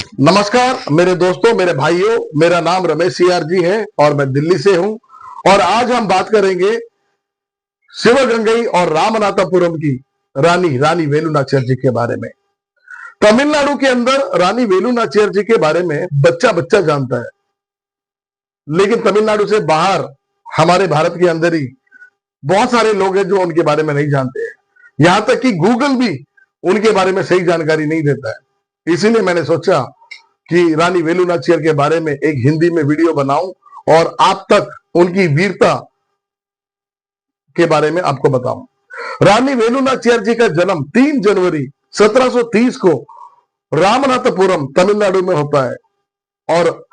नमस्कार मेरे दोस्तों, मेरे भाइयों, मेरा नाम रमेश सीआर जी है और मैं दिल्ली से हूं। और आज हम बात करेंगे शिवगंगई और रामनाथपुरम की रानी वेलु नाचियार जी के बारे में। तमिलनाडु के अंदर रानी वेलु नाचियार जी के बारे में बच्चा बच्चा जानता है, लेकिन तमिलनाडु से बाहर हमारे भारत के अंदर ही बहुत सारे लोग हैं जो उनके बारे में नहीं जानते हैं। यहां तक कि गूगल भी उनके बारे में सही जानकारी नहीं देता है। इसीलिए मैंने सोचा कि रानी वेलु नाचियार के बारे में एक हिंदी में वीडियो बनाऊं और आप तक उनकी वीरता के बारे में आपको बताऊं। रानी वेलु नाचियार जी का जन्म 3 जनवरी 1730 को रामनाथपुरम तमिलनाडु में होता है। और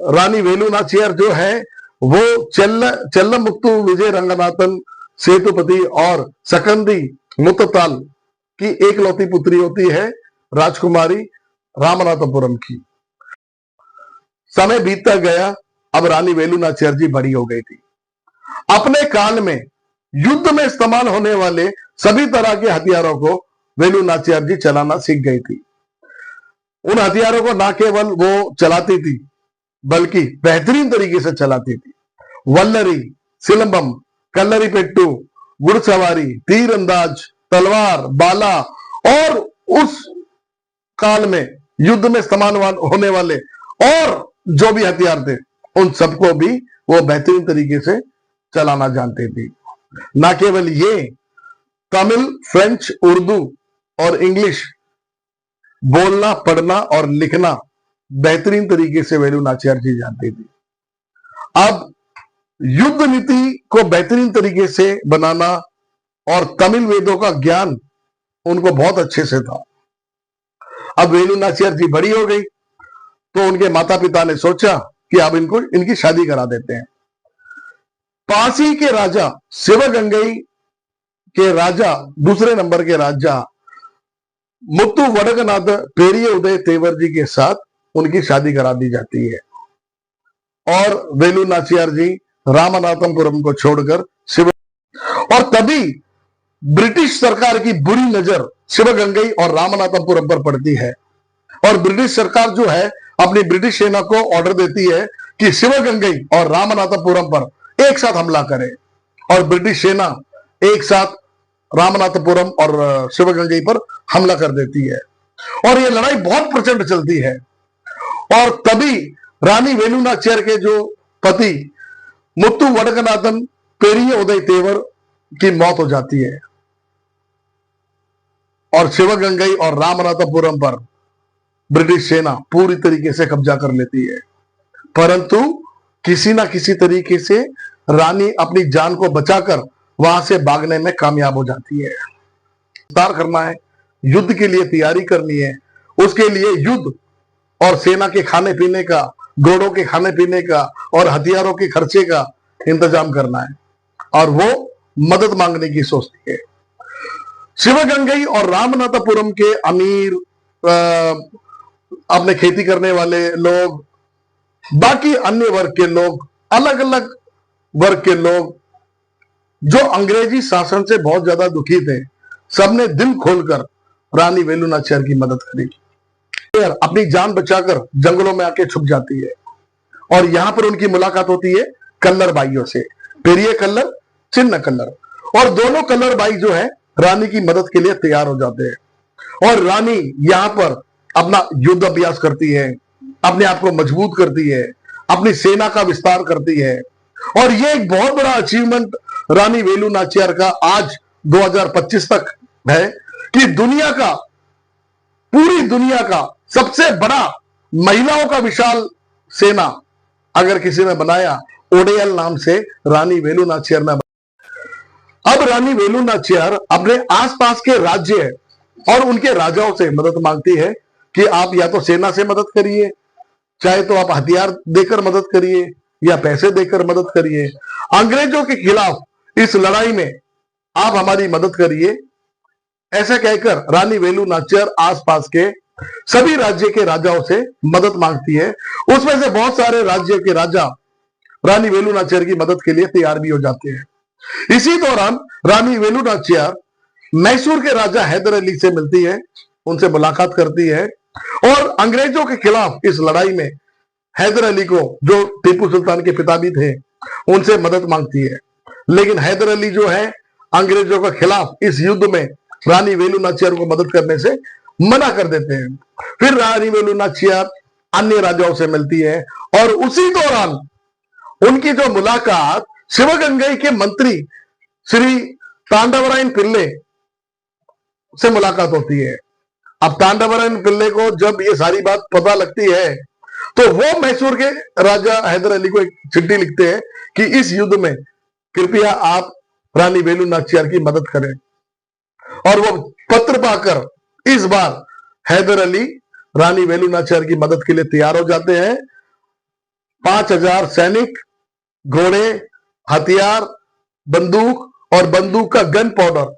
रानी वेलु नाचियार जो है वो चेल्लमुत्तु विजय रंगनाथन सेतुपति और सकंदी मुत्ताल की एकलौती पुत्री होती है, राजकुमारी रामनाथपुरम की। समय बीतता गया, अब रानी वेलु नाचियार जी बड़ी हो गई थी। अपने काल में युद्ध में इस्तेमाल होने वाले सभी तरह के हथियारों को वेलु नाचियार जी चलाना सीख गई थी। उन हथियारों को न केवल वो चलाती थी बल्कि बेहतरीन तरीके से चलाती थी। वल्लरी, सिलंबम, कल्लरी पेट्टू, घुड़सवारी, तीरंदाज, तलवार, बाला और उस काल में युद्ध में इस्तेमाल होने वाले और जो भी हथियार थे उन सबको भी वो बेहतरीन तरीके से चलाना जानती थी। ना केवल ये, तमिल, फ्रेंच, उर्दू और इंग्लिश बोलना, पढ़ना और लिखना बेहतरीन तरीके से वेलु नाचियार जी जानती थी। अब युद्ध नीति को बेहतरीन तरीके से बनाना और तमिल वेदों का ज्ञान उनको बहुत अच्छे से था। अब वेलु नाचियार जी बड़ी हो गई तो उनके माता पिता ने सोचा कि अब इनकी शादी करा देते हैं। पासी के राजा शिवगंगई के राजा, दूसरे नंबर के राजा मुत्तु वडगनाथ पेरिय उदय तेवर जी के साथ उनकी शादी करा दी जाती है। और वेलु नाचियार जी रामनाथपुरम को छोड़कर और तभी ब्रिटिश सरकार की बुरी नजर शिवगंगई और रामनाथपुरम पर पड़ती है। और ब्रिटिश सरकार जो है अपनी ब्रिटिश सेना को ऑर्डर देती है कि शिवगंगई और रामनाथपुरम पर एक साथ हमला करे। और ब्रिटिश सेना एक साथ रामनाथपुरम और शिवगंगई पर हमला कर देती है और यह लड़ाई बहुत प्रचंड चलती है। और तभी रानी वेलु नाचियार के जो पति मुत्तु वडगनाथन पेरिय उदय तेवर की मौत हो जाती है और शिवगंगई और रामनाथपुरम पर ब्रिटिश सेना पूरी तरीके से कब्जा कर लेती है। परंतु किसी ना किसी तरीके से रानी अपनी जान को बचाकर वहां से भागने में कामयाब हो जाती है। विस्तार करना है, युद्ध के लिए तैयारी करनी है, उसके लिए युद्ध और सेना के खाने पीने का, घोड़ों के खाने पीने का और हथियारों के खर्चे का इंतजाम करना है और वो मदद मांगने की सोचती है। शिवगंगई और रामनाथपुरम के अमीर, अपने खेती करने वाले लोग, बाकी अन्य वर्ग के लोग, अलग अलग वर्ग के लोग जो अंग्रेजी शासन से बहुत ज्यादा दुखी थे, सबने दिल खोलकर रानी वेलु नाचियार की मदद करी। अपनी जान बचाकर जंगलों में आके छुप जाती है और यहां पर उनकी मुलाकात होती है कल्लर भाइयों से, पेरिय कल्लर, चिन्ह कल्लर। और दोनों कल्लर भाई जो है रानी की मदद के लिए तैयार हो जाते हैं और रानी यहां पर अपना युद्ध अभ्यास करती है, अपने आप को मजबूत करती है, अपनी सेना का विस्तार करती है। और यह एक बहुत बड़ा अचीवमेंट रानी वेलु नाचियार का आज 2025 तक है कि दुनिया का, पूरी दुनिया का सबसे बड़ा महिलाओं का विशाल सेना अगर किसी ने बनाया, ओडेयल नाम से रानी वेलु नाचियार ने। अब रानी वेलु नाचियार अपने आसपास के राज्य और उनके राजाओं से मदद मांगती है कि आप या तो सेना से मदद करिए, चाहे तो आप हथियार देकर मदद करिए या पैसे देकर मदद करिए। अंग्रेजों के खिलाफ इस लड़ाई में आप हमारी मदद करिए। ऐसा कहकर रानी वेलु नाचियार आसपास के सभी राज्य के राजाओं से मदद मांगती है। उसमें से बहुत सारे राज्य के राजा रानी वेलु नाचियार की मदद के लिए तैयार भी हो जाते हैं। इसी दौरान रानी वेलु नाचियार मैसूर के राजा हैदर अली से मिलती है, उनसे मुलाकात करती है और अंग्रेजों के खिलाफ इस लड़ाई में हैदर अली को, जो टीपू सुल्तान के पिता भी थे, उनसे मदद मांगती है। लेकिन हैदर अली जो है अंग्रेजों के खिलाफ इस युद्ध में रानी वेलु नाचियार को मदद करने से मना कर देते हैं। फिर रानी वेलु नाचियार अन्य राजाओं से मिलती है और उसी दौरान उनकी जो मुलाकात शिवगंगई के मंत्री श्री तांडवरायन पिल्ले से मुलाकात होती है। अब तांडवरायन पिल्ले को जब ये सारी बात पता लगती है तो वो मैसूर के राजा हैदर अली को एक चिट्ठी लिखते हैं कि इस युद्ध में कृपया आप रानी वेलु नाचियार की मदद करें। और वो पत्र पाकर इस बार हैदर अली रानी वेलु नाचियार की मदद के लिए तैयार हो जाते हैं। 5000 सैनिक, घोड़े, हथियार, बंदूक और बंदूक का गन पाउडर,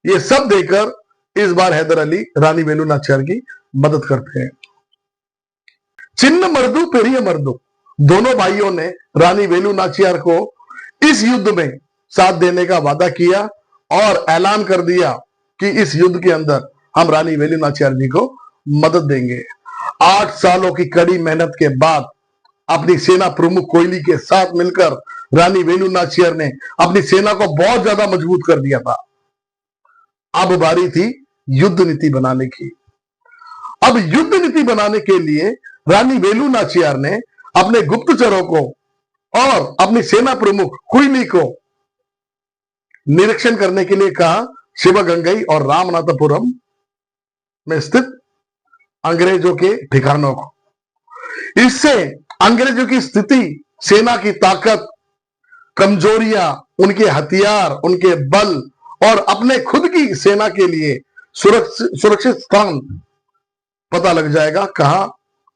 ये सब देकर इस बार हैदर अली रानी वेलु नाचियार की मदद करते हैं। चिन्न मर्दू पेरिय मर्दू, दोनों भाइयों ने रानी वेलु नाचियार को इस युद्ध में साथ देने का वादा किया और ऐलान कर दिया कि इस युद्ध के अंदर हम रानी वेलु नाचियार जी को मदद देंगे। 8 सालों की कड़ी मेहनत के बाद अपनी सेना प्रमुख कोयली के साथ मिलकर रानी वेलु नाचियार ने अपनी सेना को बहुत ज्यादा मजबूत कर दिया था। अब बारी थी युद्ध नीति बनाने की। अब युद्ध नीति बनाने के लिए रानी वेलु नाचियार ने अपने गुप्तचरों को और अपनी सेना प्रमुख कुइली को निरीक्षण करने के लिए कहा शिवगंगई और रामनाथपुरम में स्थित अंग्रेजों के ठिकानों को। इससे अंग्रेजों की स्थिति, सेना की ताकत, कमजोरियां, उनके हथियार, उनके बल और अपने खुद की सेना के लिए सुरक्षित स्थान पता लग जाएगा। कहां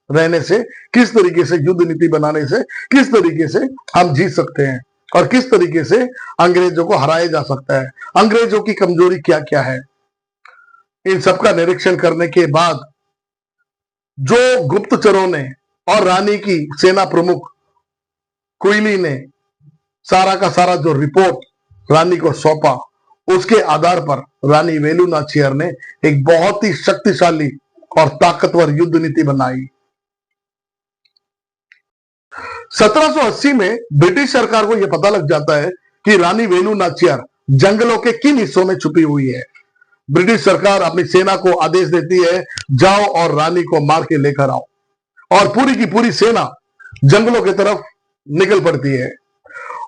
रहने से, किस तरीके से युद्ध नीति बनाने से किस तरीके से हम जीत सकते हैं और किस तरीके से अंग्रेजों को हराया जा सकता है, अंग्रेजों की कमजोरी क्या क्या है। इन सबका निरीक्षण करने के बाद जो गुप्तचरों ने और रानी की सेना प्रमुख कुइली ने सारा का सारा जो रिपोर्ट रानी को सौंपा, उसके आधार पर रानी वेलु नाचियार ने एक बहुत ही शक्तिशाली और ताकतवर युद्ध नीति बनाई। 1780 में ब्रिटिश सरकार को यह पता लग जाता है कि रानी वेलु नाचियार जंगलों के किन हिस्सों में छुपी हुई है। ब्रिटिश सरकार अपनी सेना को आदेश देती है, जाओ और रानी को मार के लेकर आओ। और पूरी की पूरी सेना जंगलों की तरफ निकल पड़ती है।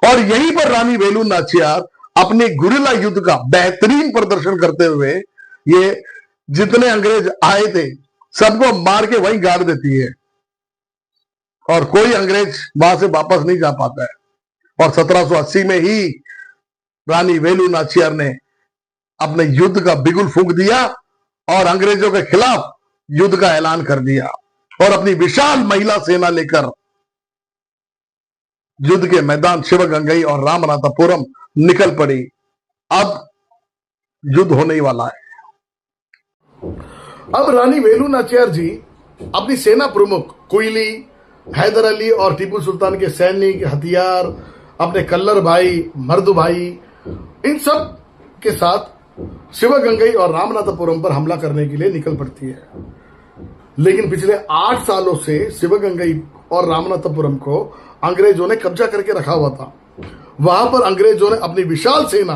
और यहीं पर रानी वेलु नाचियार अपने गुरिल्ला युद्ध का बेहतरीन प्रदर्शन करते हुए ये जितने अंग्रेज आए थे सबको मार के वहीं गाड़ देती है और कोई अंग्रेज वहां से वापस नहीं जा पाता है। और 1780 में ही रानी वेलु नाचियार ने अपने युद्ध का बिगुल फूंक दिया और अंग्रेजों के खिलाफ युद्ध का ऐलान कर दिया और अपनी विशाल महिला सेना लेकर युद्ध के मैदान शिवगंगई और रामनाथपुरम निकल पड़ी। अब युद्ध होने ही वाला है। अब रानी वेलु नाचियार जी अपनी सेना प्रमुख कुइली, हैदर अली और टीपू सुल्तान के सैनिक, हथियार, अपने कल्लर भाई, मर्दू भाई, इन सब के साथ शिवगंगई और रामनाथपुरम पर हमला करने के लिए निकल पड़ती है। लेकिन पिछले 8 सालों से शिवगंगई और रामनाथपुरम को अंग्रेजों ने कब्जा करके रखा हुआ था। वहां पर अंग्रेजों ने अपनी विशाल सेना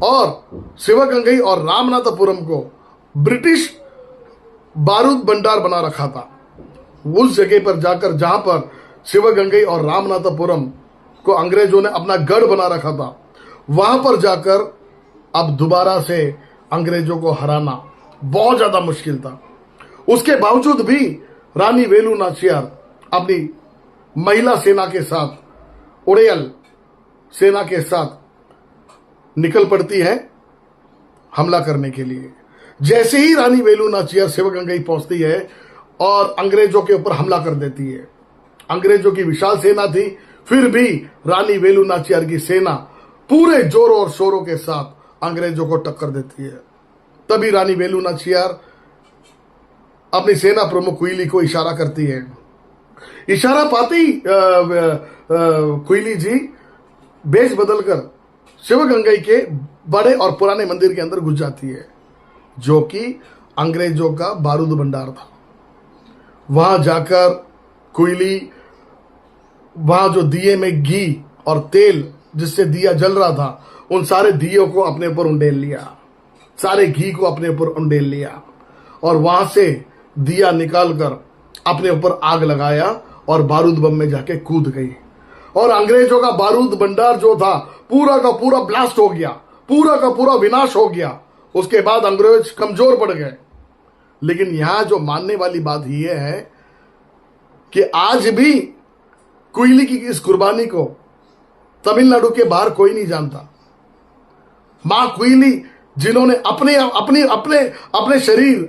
और शिवगंगई और रामनाथपुरम को ब्रिटिश बारूद भंडार बना रखा था। उस जगह पर जाकर जहां पर शिवगंगई और रामनाथपुरम को अंग्रेजों ने अपना गढ़ बना रखा था, वहां पर जाकर अब दोबारा से अंग्रेजों को हराना बहुत ज्यादा मुश्किल था। उसके बावजूद भी रानी वेलु नाचियार अपनी महिला सेना के साथ, उड़ेयल सेना के साथ निकल पड़ती है हमला करने के लिए। जैसे ही रानी वेलु नाचियार शिवगंगई पहुंचती है और अंग्रेजों के ऊपर हमला कर देती है। अंग्रेजों की विशाल सेना थी, फिर भी रानी वेलु नाचियार की सेना पूरे जोरों और शोरों के साथ अंग्रेजों को टक्कर देती है। तभी रानी वेलु नाचियार अपनी सेना प्रमुख कुइली को इशारा करती है। इशारा पाती कुइली जी बेस बदलकर शिवगंगई के बड़े और पुराने मंदिर के अंदर घुस जाती है, जो कि अंग्रेजों का बारूद भंडार था। वहां जाकर कोयली, वहां जो दिए में घी और तेल जिससे दिया जल रहा था, उन सारे दियों को अपने ऊपर उंडेल लिया, सारे घी को अपने ऊपर उंडेल लिया और वहां से दिया निकालकर अपने ऊपर आग लगाया और बारूद बम में जाके कूद गई और अंग्रेजों का बारूद भंडार जो था पूरा का पूरा ब्लास्ट हो गया, पूरा का पूरा विनाश हो गया। उसके बाद अंग्रेज कमजोर पड़ गए। लेकिन यहां जो मानने वाली बात यह है कि आज भी कोयली की इस कुर्बानी को तमिलनाडु के बाहर कोई नहीं जानता। मां कोयली जिन्होंने अपने अपने अपने अपने शरीर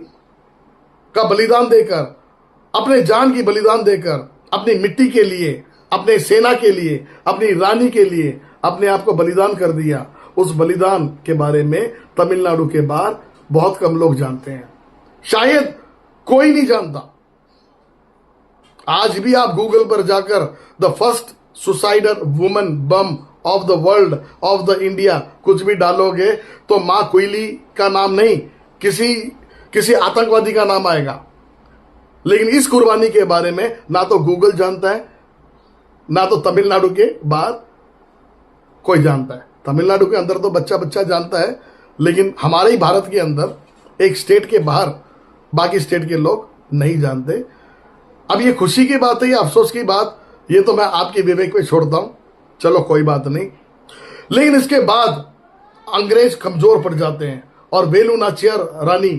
का बलिदान देकर, अपने जान की बलिदान देकर, अपनी मिट्टी के लिए, अपने सेना के लिए, अपनी रानी के लिए अपने आप को बलिदान कर दिया, उस बलिदान के बारे में तमिलनाडु के बाहर बहुत कम लोग जानते हैं, शायद कोई नहीं जानता। आज भी आप गूगल पर जाकर the first suicider woman bomb of the world of the India कुछ भी डालोगे तो मां कोयली का नाम नहीं, किसी आतंकवादी का नाम आएगा। लेकिन इस कुर्बानी के बारे में ना तो गूगल जानता है, ना तो तमिलनाडु के बाहर कोई जानता है। तमिलनाडु के अंदर तो बच्चा बच्चा जानता है, लेकिन हमारे ही भारत के अंदर एक स्टेट के बाहर बाकी स्टेट के लोग नहीं जानते। अब ये खुशी की बात है या अफसोस की बात, ये तो मैं आपके विवेक पे छोड़ता हूं, चलो कोई बात नहीं। लेकिन इसके बाद अंग्रेज कमजोर पड़ जाते हैं और वेलु नाचियार रानी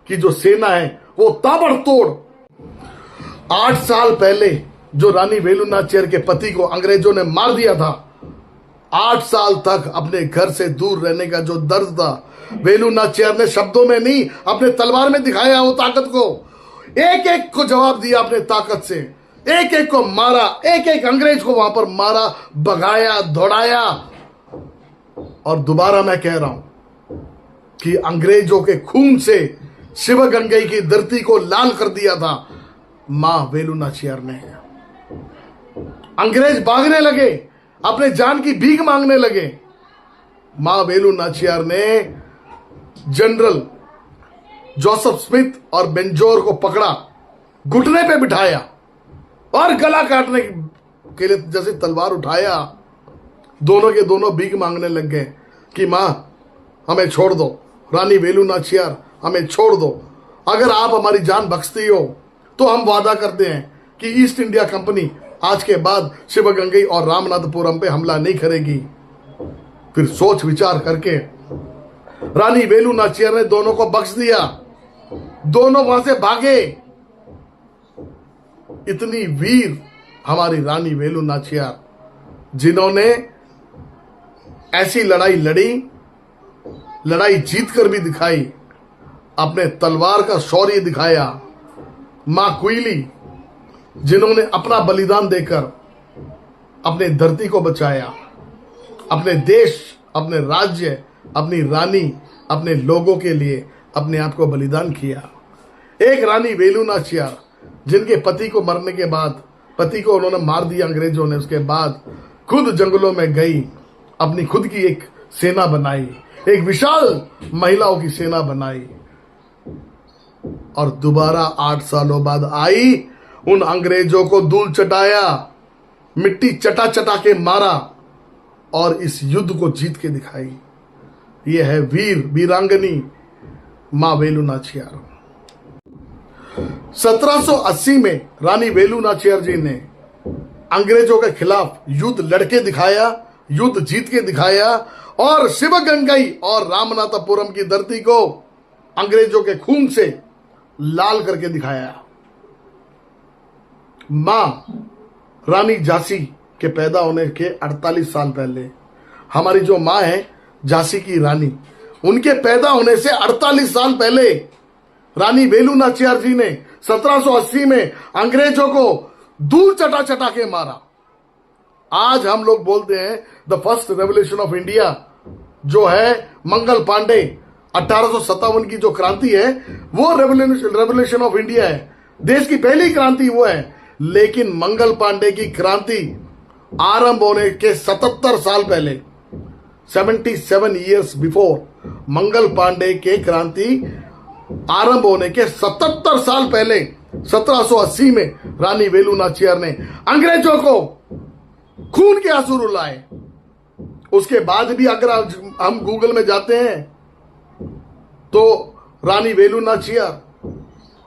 की जो सेना है वो ताबड़तोड़ 8 साल पहले जो रानी वेलु नाचियार के पति को अंग्रेजों ने मार दिया था, 8 साल तक अपने घर से दूर रहने का जो दर्द था, वेलु नाचियार ने शब्दों में नहीं अपने तलवार में दिखाया वो ताकत को। एक एक को जवाब दिया अपने ताकत से, एक एक को मारा, एक एक अंग्रेज को वहां पर मारा, भगाया, दौड़ाया। और दोबारा मैं कह रहा हूं कि अंग्रेजों के खून से शिवगंगई की धरती को लाल कर दिया था मां वेलु नाचियार ने। अंग्रेज भागने लगे, अपने जान की भीख मांगने लगे। मां वेलु नाचियार ने जनरल जोसेफ स्मिथ और बेंजोर को पकड़ा, घुटने पे बिठाया और गला काटने के लिए जैसे तलवार उठाया, दोनों के दोनों भीख मांगने लग गए कि मां हमें छोड़ दो, रानी वेलु नाचियार हमें छोड़ दो, अगर आप हमारी जान बख्शती हो तो हम वादा करते हैं कि ईस्ट इंडिया कंपनी आज के बाद शिवगंगई और रामनाथपुरम पे हमला नहीं करेगी। फिर सोच विचार करके रानी वेलु नाचियार ने दोनों को बख्श दिया, दोनों वहां से भागे। इतनी वीर हमारी रानी वेलु नाचियार, जिन्होंने ऐसी लड़ाई लड़ी, लड़ाई जीतकर भी दिखाई, अपने तलवार का शौर्य दिखाया। मां कोयली, जिन्होंने अपना बलिदान देकर अपने धरती को बचाया, अपने देश, अपने राज्य, अपनी रानी, अपने लोगों के लिए अपने आप को बलिदान किया। एक रानी वेलु नाचियार जिनके पति को मरने के बाद, पति को उन्होंने मार दिया अंग्रेजों ने, उसके बाद खुद जंगलों में गई, अपनी खुद की एक सेना बनाई, एक विशाल महिलाओं की सेना बनाई और दोबारा 8 सालों बाद आई, उन अंग्रेजों को धूल चटाया, मिट्टी चटा चटा के मारा और इस युद्ध को जीत के दिखाई। यह है वीरांगनी मां वेलु नाचियार। 1780 में रानी वेलु नाचियार जी ने अंग्रेजों के खिलाफ युद्ध लड़के दिखाया, युद्ध जीत के दिखाया और शिवगंगई और रामनाथपुरम की धरती को अंग्रेजों के खून से लाल करके दिखाया। मां रानी झांसी के पैदा होने के 48 साल पहले, हमारी जो मां है झांसी की रानी, उनके पैदा होने से 48 साल पहले रानी वेलु नाचियार जी ने 1780 में अंग्रेजों को धूल चटा चटा के मारा। आज हम लोग बोलते हैं the first revolution of India जो है मंगल पांडे, 1857 की जो क्रांति है वो रेवोल्यूशन ऑफ इंडिया है, देश की पहली क्रांति वो है। लेकिन मंगल पांडे की क्रांति आरंभ होने के 77 साल पहले, 77 ईयर्स बिफोर, मंगल पांडे के क्रांति आरंभ होने के 77 साल पहले 1780 में रानी वेलु नाचियार ने अंग्रेजों को खून के आंसू रुलाए। उसके बाद भी अगर हम गूगल में जाते हैं तो रानी वेलु नाचियार,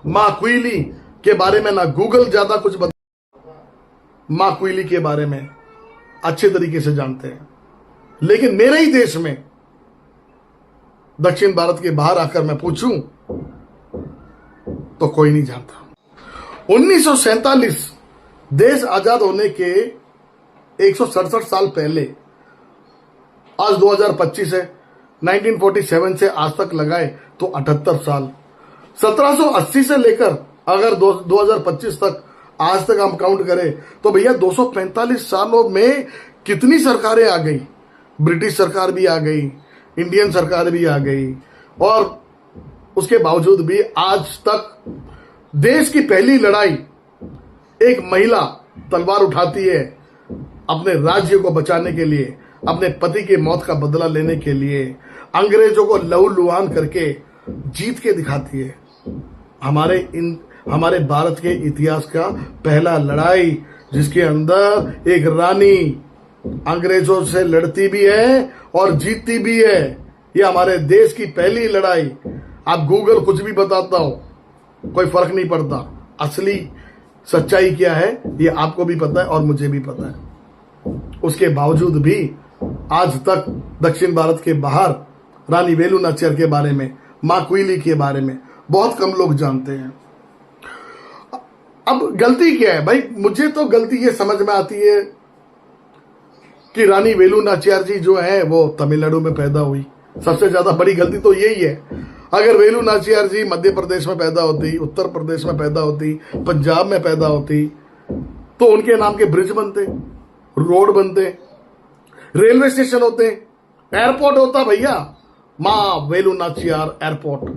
मां क्विली के बारे में ना गूगल ज्यादा कुछ बता, मां क्विली के बारे में अच्छे तरीके से जानते हैं, लेकिन मेरे ही देश में दक्षिण भारत के बाहर आकर मैं पूछूं तो कोई नहीं जानता। 1947 देश आजाद होने के 167 साल पहले, आज 2025 है, 1947 से आज तक लगाए तो 78 साल। 1780 से लेकर अगर 2025 तक आज तक हम काउंट करें तो भैया 245 सालों में कितनी सरकारें आ गई। ब्रिटिश सरकार भी आ गई, इंडियन सरकार भी आ गई, और उसके बावजूद भी आज तक देश की पहली लड़ाई एक महिला तलवार उठाती है अपने राज्य को बचाने के लिए, अपने पति की मौत का बदला लेने के लिए, अंग्रेजों को लहूलुहान करके जीत के दिखाती है। हमारे भारत के इतिहास का पहला लड़ाई जिसके अंदर एक रानी अंग्रेजों से लड़ती भी है और जीतती भी है, ये हमारे देश की पहली लड़ाई। आप गूगल कुछ भी बताता हो, कोई फर्क नहीं पड़ता, असली सच्चाई क्या है ये आपको भी पता है और मुझे भी पता है। उसके बावजूद भी आज तक दक्षिण भारत के बाहर रानी वेलु नाचियार के बारे में, मां क्विली के बारे में बहुत कम लोग जानते हैं। अब गलती क्या है भाई? मुझे तो गलती ये समझ में आती है कि रानी वेलु नाचियार जी जो है वो तमिलनाडु में पैदा हुई। सबसे ज्यादा बड़ी गलती तो यही है। अगर वेलु नाचियार जी मध्य प्रदेश में पैदा होती, उत्तर प्रदेश में पैदा होती, पंजाब में पैदा होती तो उनके नाम के ब्रिज बनते, रोड बनते, रेलवे स्टेशन होते, एयरपोर्ट होता भैया, मां वेलु नाचियार एयरपोर्ट।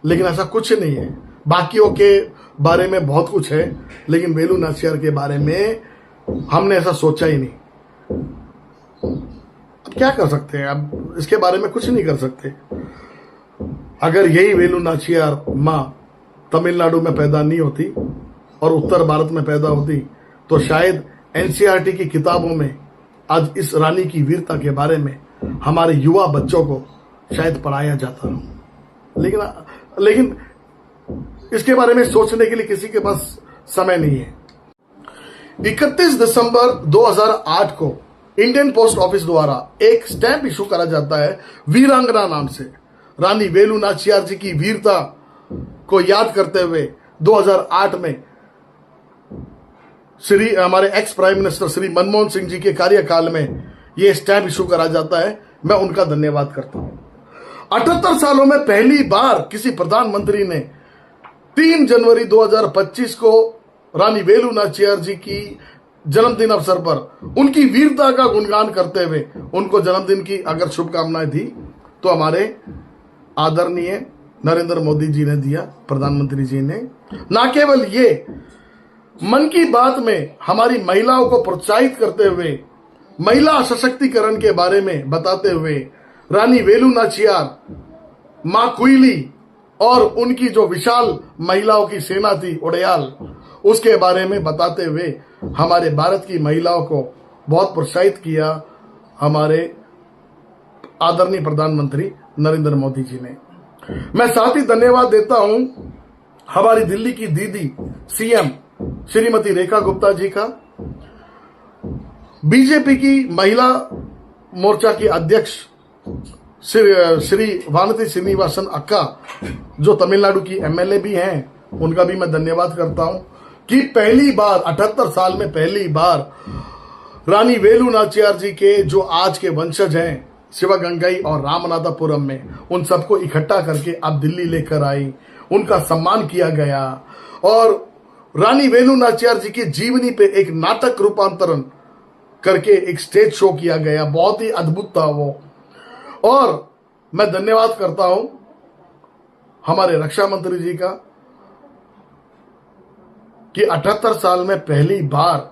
लेकिन ऐसा कुछ नहीं है। बाकियों के बारे में बहुत कुछ है, लेकिन वेलु नाचियार के बारे में हमने ऐसा सोचा ही नहीं। अब क्या कर सकते हैं? अब इसके बारे में कुछ नहीं कर सकते। अगर यही वेलु नाचियार मां तमिलनाडु में पैदा नहीं होती और उत्तर भारत में पैदा होती तो शायद एनसीईआरटी की किताबों में आज इस रानी की वीरता के बारे में हमारे युवा बच्चों को शायद पढ़ाया जाता। लेकिन इसके बारे में सोचने के लिए किसी के पास समय नहीं है। 31 दिसंबर 2008 को इंडियन पोस्ट ऑफिस द्वारा एक स्टैंप इशू करा जाता है वीरांगना नाम से। रानी वेलु नाचियार जी की वीरता को याद करते हुए 2008 में हमारे ex prime minister Shri Manmohan Singh ji के कार्यकाल में यह स्टैंप इशू करा जाता है। मैं उनका धन्यवाद करता हूं। 78 सालों में पहली बार किसी प्रधानमंत्री ने 3 जनवरी 2025 को रानी वेलु नाचियार जी की जन्मदिन अवसर पर उनकी वीरता का गुणगान करते हुए उनको जन्मदिन की अगर शुभकामनाएं दी तो हमारे आदरणीय नरेंद्र मोदी जी ने दिया, प्रधानमंत्री जी ने। ना केवल ये, मन की बात में हमारी महिलाओं को प्रोत्साहित करते हुए, महिला सशक्तिकरण के बारे में बताते हुए, रानी वेलु नाचियार, मां क्विली और उनकी जो विशाल महिलाओं की सेना थी उड़याल, उसके बारे में बताते हुए हमारे भारत की महिलाओं को बहुत प्रोत्साहित किया हमारे आदरणीय प्रधानमंत्री नरेंद्र मोदी जी ने। मैं साथ ही धन्यवाद देता हूं हमारी दिल्ली की दीदी सीएम श्रीमती रेखा गुप्ता जी का, बीजेपी की महिला मोर्चा की अध्यक्ष श्री वानती श्रीनिवासन अक्का जो तमिलनाडु की एमएलए भी हैं, उनका भी मैं धन्यवाद करता हूं कि पहली बार 78 साल में पहली बार रानी वेलु नाचियार जी के जो आज के वंशज हैं शिवगंगई और रामनाथपुरम में, उन सबको इकट्ठा करके अब दिल्ली लेकर आई, उनका सम्मान किया गया और रानी वेलु नाचियार जी की जीवनी पे एक नाटक रूपांतरण करके एक स्टेज शो किया गया। बहुत ही अद्भुत था वो। और मैं धन्यवाद करता हूं हमारे रक्षा मंत्री जी का कि 78 साल में पहली बार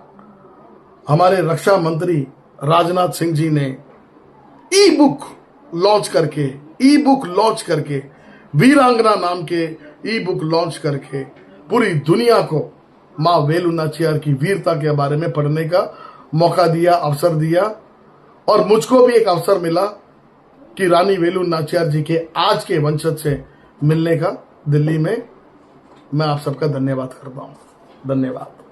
हमारे रक्षा मंत्री राजनाथ सिंह जी ने ई बुक लॉन्च करके वीरांगना नाम के ई बुक लॉन्च करके पूरी दुनिया को माँ वेलु नाचियार की वीरता के बारे में पढ़ने का मौका दिया, अवसर दिया। और मुझको भी एक अवसर मिला कि रानी वेलु नाचियार जी के आज के वंशज से मिलने का दिल्ली में। मैं आप सबका धन्यवाद करता हूं। धन्यवाद।